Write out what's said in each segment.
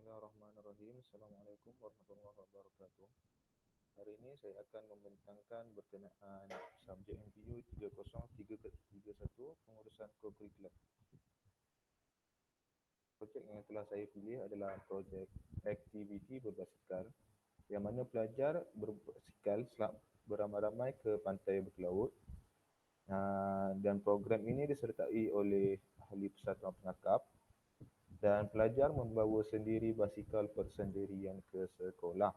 Bismillahirrahmanirrahim. Assalamualaikum warahmatullahi wabarakatuh. Hari ini saya akan membentangkan berkenaan subjek MPU 30331 pengurusan co-curricular. Projek yang telah saya pilih adalah projek aktiviti berbasikal yang mana pelajar berbasikal beramai-ramai ke pantai berlaut. Dan program ini disertai oleh ahli persatuan pengakap dan pelajar membawa sendiri basikal persendirian ke sekolah.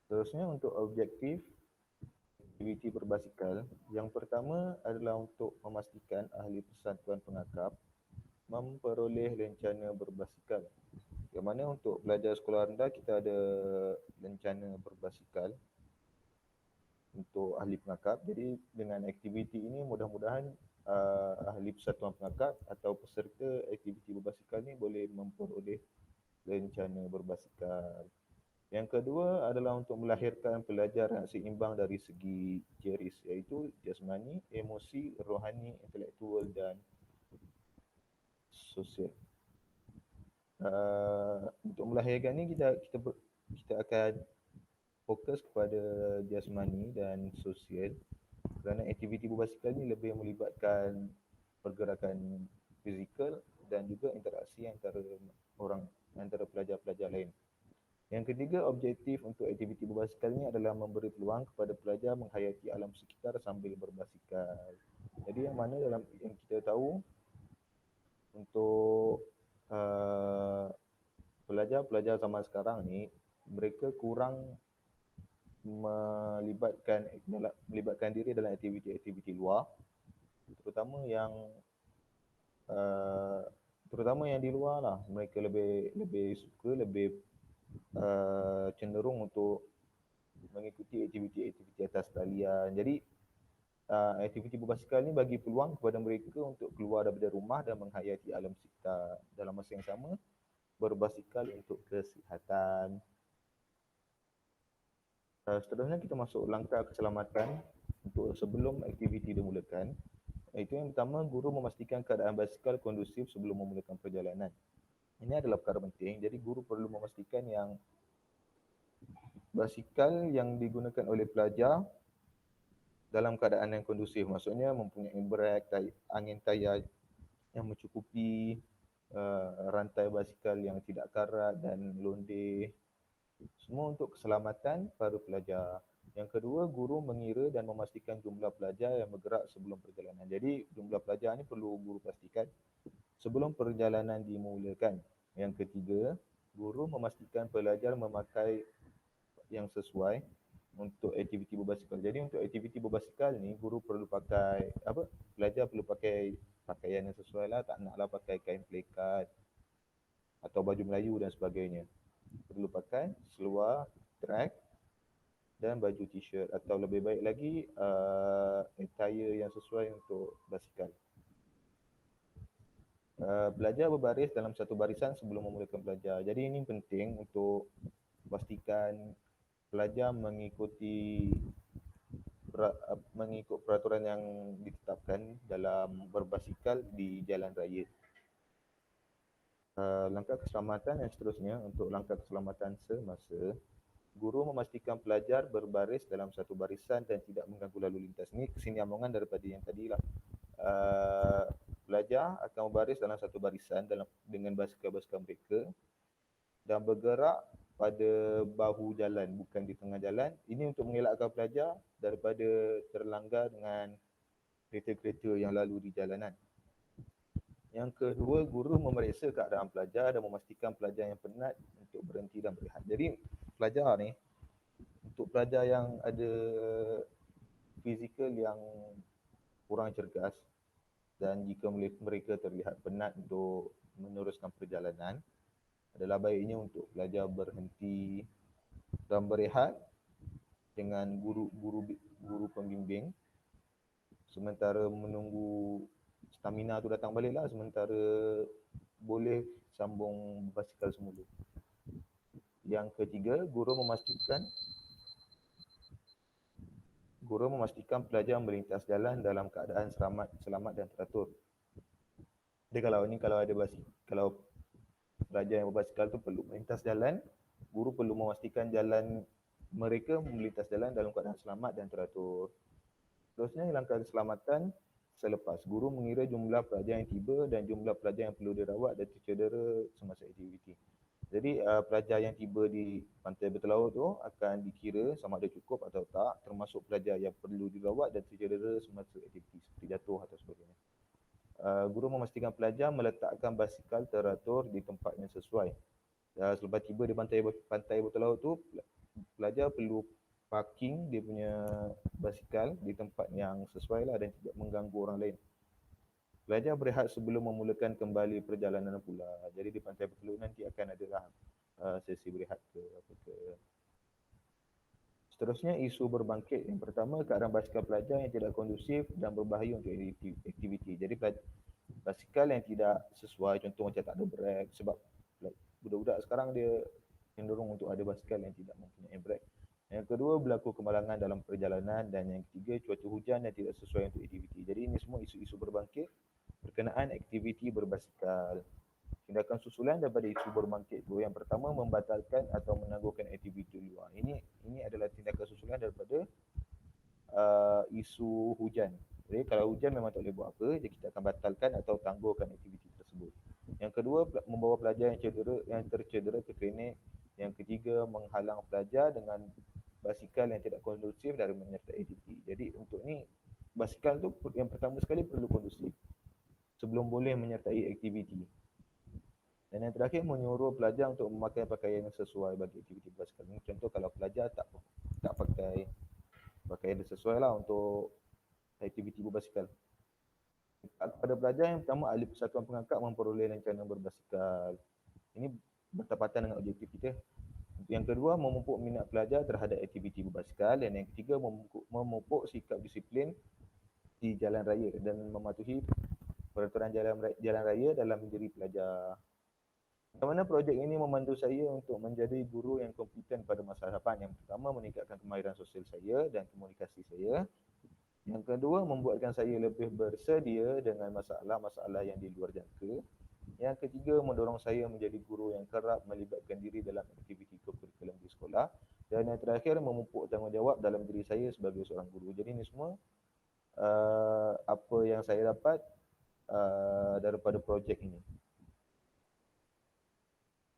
Seterusnya untuk objektif aktiviti berbasikal, yang pertama adalah untuk memastikan ahli persatuan pengakap memperoleh lencana berbasikal. Yang mana untuk pelajar sekolah rendah kita ada lencana berbasikal untuk ahli pengakap. Jadi dengan aktiviti ini mudah-mudahan ahli persatuan pengakap atau peserta aktiviti berbasikal ni boleh memperoleh lencana berbasikal. Yang kedua adalah untuk melahirkan pelajar yang seimbang dari segi jeris, iaitu jasmani, emosi, rohani, intelektual dan sosial. Untuk melahirkan ni kita akan fokus kepada jasmani dan sosial kerana aktiviti berbasikal ni lebih melibatkan pergerakan fizikal dan juga interaksi antara pelajar-pelajar lain. Yang ketiga, objektif untuk aktiviti berbasikal ni adalah memberi peluang kepada pelajar menghayati alam sekitar sambil berbasikal. Jadi yang mana dalam yang kita tahu untuk pelajar-pelajar zaman sekarang ni mereka kurang melibatkan diri dalam aktiviti-aktiviti luar, terutama yang di luar lah. Mereka lebih suka, cenderung untuk mengikuti aktiviti-aktiviti atas talian. Jadi aktiviti berbasikal ni bagi peluang kepada mereka untuk keluar daripada rumah dan menghayati alam sekitar. Dalam masa yang sama, berbasikal untuk kesihatan. Seterusnya kita masuk langkah keselamatan untuk sebelum aktiviti dimulakan. Itu yang pertama, guru memastikan keadaan basikal kondusif sebelum memulakan perjalanan. Ini adalah perkara penting. Jadi guru perlu memastikan yang basikal yang digunakan oleh pelajar dalam keadaan yang kondusif. Maksudnya mempunyai brek, angin tayar yang mencukupi, rantai basikal yang tidak karat dan londeh. Semua untuk keselamatan para pelajar. Yang kedua, guru mengira dan memastikan jumlah pelajar yang bergerak sebelum perjalanan. Jadi jumlah pelajar ni perlu guru pastikan sebelum perjalanan dimulakan. Yang ketiga, guru memastikan pelajar memakai yang sesuai untuk aktiviti berbasikal. Jadi untuk aktiviti berbasikal ni guru perlu pakai pelajar perlu pakai pakaian yang sesuai lah, tak naklah pakai kain pelikat atau baju Melayu dan sebagainya. Perlu pakai seluar track dan baju t-shirt, atau lebih baik lagi attire yang sesuai untuk basikal. Belajar berbaris dalam satu barisan sebelum memulakan belajar. Jadi ini penting untuk pastikan pelajar mengikut peraturan yang ditetapkan dalam berbasikal di jalan raya. Langkah keselamatan yang seterusnya, untuk langkah keselamatan semasa, guru memastikan pelajar berbaris dalam satu barisan dan tidak mengganggu lalu lintas. Ini kesinambungan daripada yang tadilah. Pelajar akan berbaris dalam satu barisan dengan basikal-basikal mereka dan bergerak pada bahu jalan, bukan di tengah jalan. Ini untuk mengelakkan pelajar daripada terlanggar dengan kereta-kereta yang lalu di jalanan. Yang kedua, guru memeriksa keadaan pelajar dan memastikan pelajar yang penat untuk berhenti dan berehat. Jadi pelajar ni, untuk pelajar yang ada fizikal yang kurang cergas dan jika mereka terlihat penat untuk meneruskan perjalanan, adalah baiknya untuk pelajar berhenti dan berehat dengan guru pembimbing sementara menunggu stamina tu datang balik lah, sementara boleh sambung basikal semula. Yang ketiga, guru memastikan pelajar melintas jalan dalam keadaan selamat dan teratur. Jadi kalau pelajar yang berbasikal tu perlu melintas jalan, guru perlu memastikan jalan mereka melintas jalan dalam keadaan selamat dan teratur. Seterusnya, langkah keselamatan selepas guru mengira jumlah pelajar yang tiba dan jumlah pelajar yang perlu dirawat dan tercedera semasa aktiviti. Jadi pelajar yang tiba di Pantai Bertelawar tu akan dikira sama ada cukup atau tak, termasuk pelajar yang perlu dirawat dan tercedera semasa aktiviti seperti jatuh atau sebagainya. Guru memastikan pelajar meletakkan basikal teratur di tempat yang sesuai. Selepas tiba di Pantai Bertelawar tu, pelajar perlu parking dia punya basikal di tempat yang sesuai lah dan tidak mengganggu orang lain. Pelajar berehat sebelum memulakan kembali perjalanan pula. Jadi di Pantai Bertelur nanti akan ada sesi berehat ke apa ke. Seterusnya, isu berbangkit. Yang pertama, keadaan basikal pelajar yang tidak kondusif dan berbahaya untuk aktiviti. Jadi basikal yang tidak sesuai, contoh macam tak ada brek, sebab budak-budak sekarang dia cenderung untuk ada basikal yang tidak mempunyai brek. Yang kedua, berlaku kemalangan dalam perjalanan, dan yang ketiga, cuaca hujan yang tidak sesuai untuk aktiviti. Jadi ini semua isu-isu berbangkit berkenaan aktiviti berbasikal. Tindakan susulan daripada isu berbangkit tu, yang pertama, membatalkan atau menangguhkan aktiviti luar. Ini adalah tindakan susulan daripada isu hujan. Jadi kalau hujan memang tak boleh buat apa, jadi kita akan batalkan atau tangguhkan aktiviti tersebut. Yang kedua, membawa pelajar yang tercedera ke klinik. Yang ketiga, menghalang pelajar dengan basikal yang tidak kondusif dari menyertai aktiviti. Jadi untuk ni, basikal tu yang pertama sekali perlu kondusif sebelum boleh menyertai aktiviti. Dan yang terakhir, menyuruh pelajar untuk memakai pakaian yang sesuai bagi aktiviti basikal. Contoh kalau pelajar tak pakai pakaian yang sesuai lah untuk aktiviti berbasikal. Pada pelajar, yang pertama, ahli persatuan pengangkat memperoleh rencana berbasikal. Ini bertepatan dengan objektif kita. Yang kedua, memupuk minat pelajar terhadap aktiviti berbasikal. Dan yang ketiga, memupuk sikap disiplin di jalan raya dan mematuhi peraturan jalan raya dalam menjadi pelajar. Bagaimana projek ini membantu saya untuk menjadi guru yang kompeten pada masa hadapan? Yang pertama, meningkatkan kemahiran sosial saya dan komunikasi saya. Yang kedua, membuatkan saya lebih bersedia dengan masalah-masalah yang di luar jangka. Yang ketiga, mendorong saya menjadi guru yang kerap melibatkan diri dalam aktiviti kurikulum di sekolah. Dan yang terakhir, memupuk tanggungjawab dalam diri saya sebagai seorang guru. Jadi ini semua apa yang saya dapat daripada projek ini.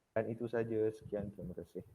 Dan itu saja. Sekian, terima kasih.